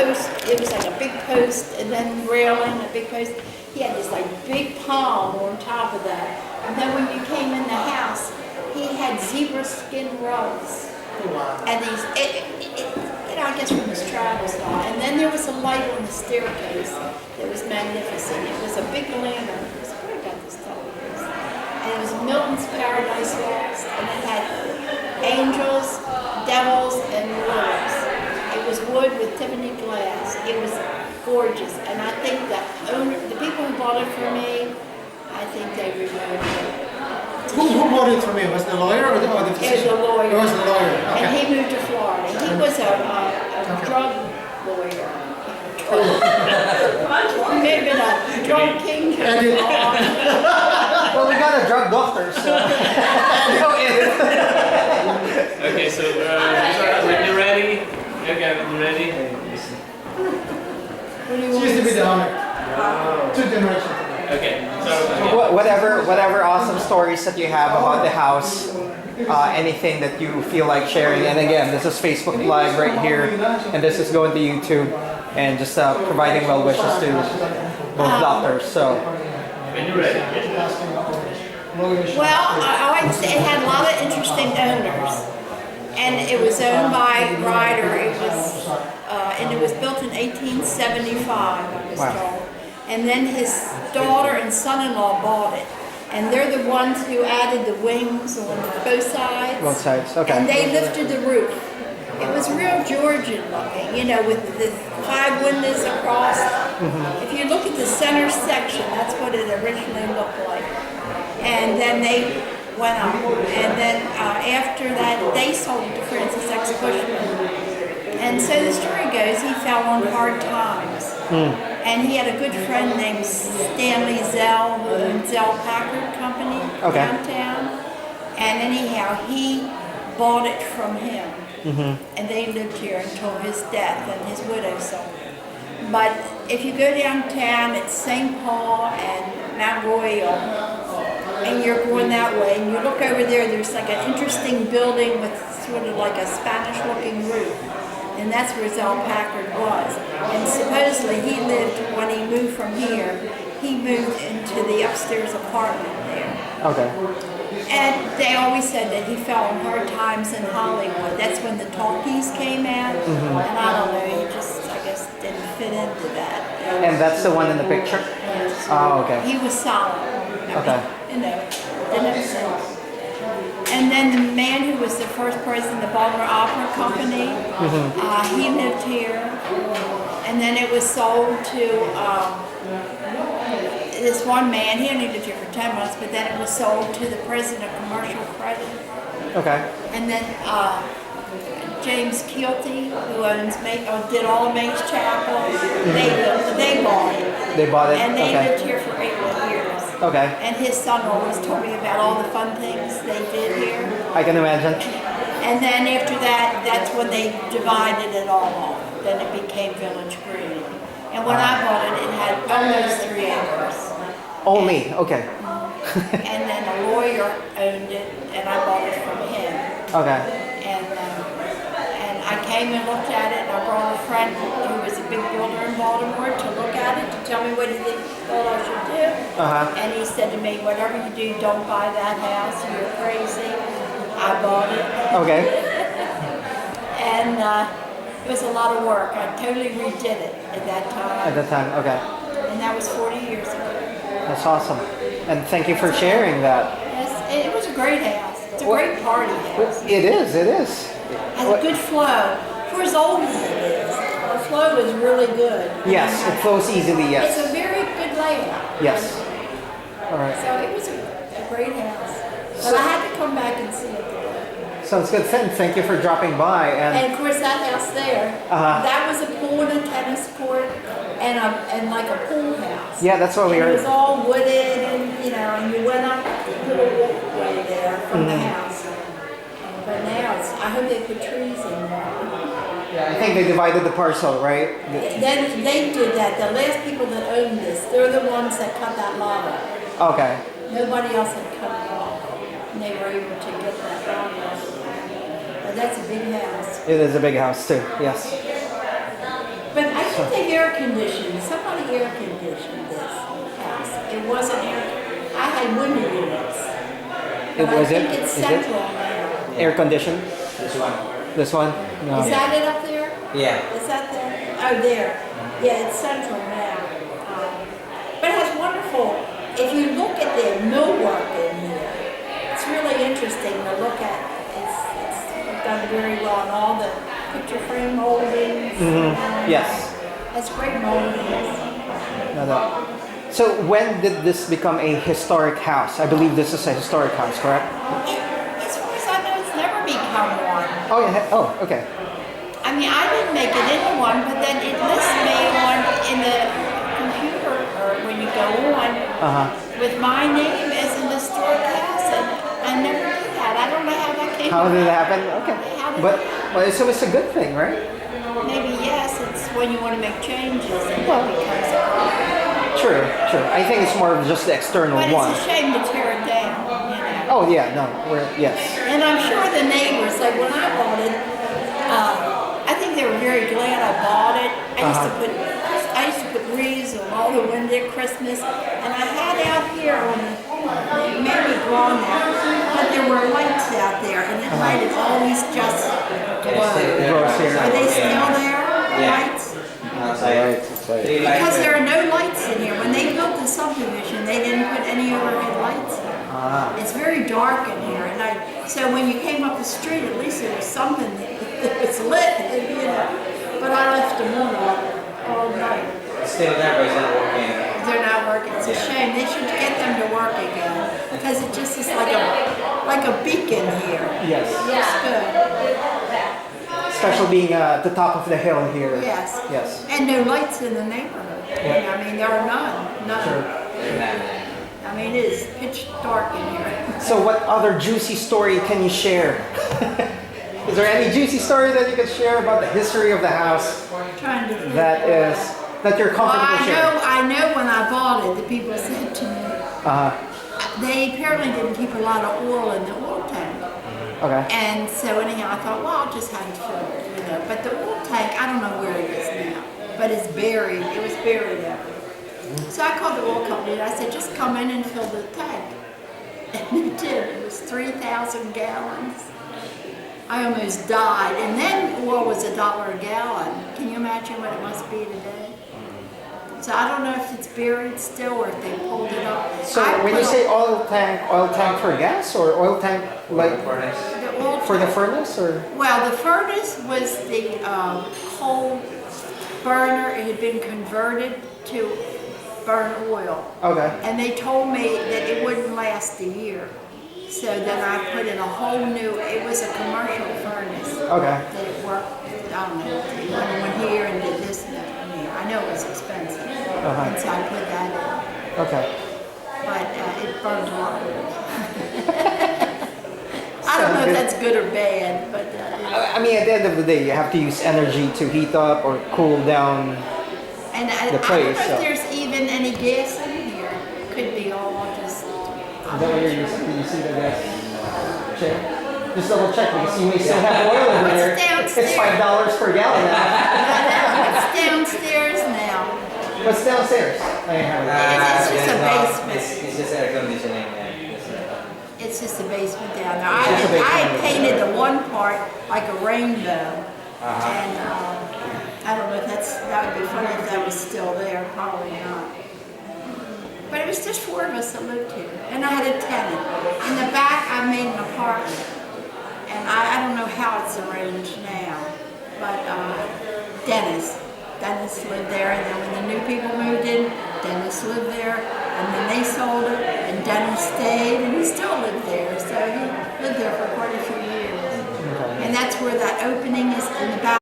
post, it was like a big post and then railing, a big post. He had this like big palm on top of that. And then when you came in the house, he had zebra skin rugs. And these, you know, I guess from his travels and all. And then there was a light on the staircase that was magnificent. It was a big lantern. It was, where I got this stuff? And it was Milton's Paradise Lost. And it had angels, devils, and lilies. It was wood with Tiffany glass. It was gorgeous. And I think the people who bought it for me, I think they remembered it. Who bought it for me? Was it the lawyer or the physician? It was a lawyer. It was the lawyer. Okay. And he moved to Florida. He was a drug lawyer. Maybe a drug king. Well, we got a drug doctor, so. Okay, so when you're ready, okay, you ready? She used to be the owner. 2 generations. Okay, so Whatever awesome stories that you have about the house, anything that you feel like sharing. And again, this is Facebook Live right here, and this is going to YouTube, and just providing well wishes to both doctors. So. when you're ready. Well, I would say it had a lot of interesting owners. And it was owned by Ryder. And it was built in 1875, I was told. And then his daughter and son-in-law bought it. And they're the ones who added the wings on both sides. Both sides, okay. And they lifted the roof. It was real Georgian looking, you know, with the 5 windows across. If you look at the center section, that's what it originally looked like. And then they went up. And then after that, they sold it to Francis X. Cushman. And so the story goes, he fell on hard times. And he had a good friend named Stanley Zell, who owned Zell Packard Company downtown. And anyhow, he bought it from him. And they lived here until his death, and his widow sold it. But if you go downtown, it's St. Paul and Mount Royal, and you're going that way, and you look over there, there's like an interesting building with sort of like a Spanish-looking roof. And that's where Zell Packard was. And supposedly he lived, when he moved from here, he moved into the upstairs apartment there. Okay. And they always said that he fell on hard times in Hollywood. That's when the talkies came out. And I don't know, he just, I guess, didn't fit into that. And that's the one in the picture? Yes. Oh, okay. He was solid. Okay. You know, didn't have sense. And then the man who was the first president of the Baltimore Opera Company, he lived here. And then it was sold to this one man. He only lived here for 10 months, but then it was sold to the president of Commercial Credit. Okay. And then James Keelty, who did all of Mays Chapel, they bought it. They bought it? And they okay. lived here for 8 years. Okay. And his son always told me about all the fun things they did here. I can imagine. And then after that, that's when they divided it all off. Then it became Village Green. And when I bought it, it had almost 3 acres. Only? Okay. And then a lawyer owned it, and I bought it from him. Okay. And I came and looked at it, and I brought a friend who was a big builder in Baltimore to look at it, to tell me what he thought I should do. And he said to me, whatever you do, don't buy that house, you're crazy. I bought it. Okay. And it was a lot of work. I totally redid it at that time. At that time, okay. And that was 40 years ago. That's awesome. And thank you for sharing that. Yes, it was a great house. It's a great party house. It is, it is. Has a good flow. For as old as it is, the flow is really good. Yes, it flows easily, yes. It's a very good layout. Yes. All right. So it was a great house. But I had to come back and see it today. Sounds good. Thank you for dropping by. And of course that house there, that was a pool and a tennis court and like a pool house. Yeah, that's what we heard. It was all wooded and and you went up the little walkway there from the house. But now I hope they put trees in there. Yeah, I think they divided the parcel, right? Then they did that. The last people that owned this, they're the ones that cut that lot up. Okay. Nobody else had cut it off. And they were able to get that lot up. But that's a big house. It is a big house too, yes. But I think they air conditioned, somebody air conditioned this house. It wasn't air, I had window units. It But I was it? think it's Is it? central now. Air conditioned? This one. This one? No. Is that it up there? Yeah. Is that there? Oh, there. Yeah, it's central now. But it has wonderful, if you look at the millwork in here, it's really interesting to look at. It's done very well in all the picture frame moldings. Yes. That's great moldings. No, no. So when did this become a historic house? I believe this is a historic house, correct? As far as I know, it's never become one. Oh, yeah. Oh, okay. I mean, I didn't make it into one, but then it lists me on in the computer or when you go on with my name as an historic house, and I never did that. I don't know how that came How did it about. happen? Okay. How did But so it's a good thing, right? Maybe yes, it's when you want to make changes and that becomes a problem. True, true. I think it's more of just the external But one. it's a shame to tear it down, you know. Oh yeah, no, yes. And I'm sure the neighbors, like when I bought it, I think they were very glad I bought it. I used to put wreaths on all the windows at Christmas, and I had out here on the maybe gone now, but there were lights out there, and at night it always just glowed. Gross here. Are they still there? Yeah. Lights? Outside. Three lights. Because there are no lights in here. When they built the subdivision, they didn't put any overhead lights in. It's very dark in here, and so when you came up the street, at least there was something that was lit, you know. But I left them on all night. It's still there, but it's not working. They're not working. It's a shame. They should get them to work again because it just is like a beacon here. Yes. It looks good. Especially being at the top of the hill here. Yes. Yes. And no lights in the neighborhood. You know, I mean, there are none. Sure. I mean, it is pitch dark in here. So what other juicy story can you share? Is there any juicy story that you could share about the history of the house Trying to think. that you're Well, comfortable sharing? I know when I bought it, the people said to me, they apparently didn't keep a lot of oil in the oil tank. Okay. And so anyhow, I thought, well, I'll just have it filled, you know. But the oil tank, I don't know where it is now, but it's buried. It was buried out there. So I called the oil company and I said, just come in and fill the tank. And it did. It was 3,000 gallons. I almost died. And then oil was $1 a gallon. Can you imagine what it must be today? So I don't know if it's buried still or if they pulled it up. So when you say oil tank for gas or oil tank like the oil for the tank- furnace or? Well, the furnace was the coal burner. It had been converted to burn oil. Okay. And they told me that it wouldn't last a year. So then I put in a whole new, it was a commercial furnace. Okay. That it worked, I don't know, you went here and did this and that. I know it was expensive. And so I put that in. Okay. But it burned a lot. I don't know if that's good or bad, but I mean, at the end of the day, you have to use energy to heat up or cool down. and I the don't know place, if so. there's even any gas in here. Could be all just. Is that what you see the gas? Check. Just double check because you may still have oil over here. downstairs. It's $5 per gallon now. It's downstairs now. What's downstairs? I have it. It's just a basement. It's just air conditioning. It's just a basement down there. Just a basement. I had painted the one part like a rainbow. And I don't know if that would be funny if that was still there. Probably not. But it was just 4 of us that lived here. And I had a tenant. In the back, I made an apartment. And I don't know how it's arranged now. But Dennis lived there. And then when the new people moved in, Dennis lived there. And then they sold it. And Dennis stayed. And he still lived there. So he lived there for quite a few years. And that's where that opening is in the back.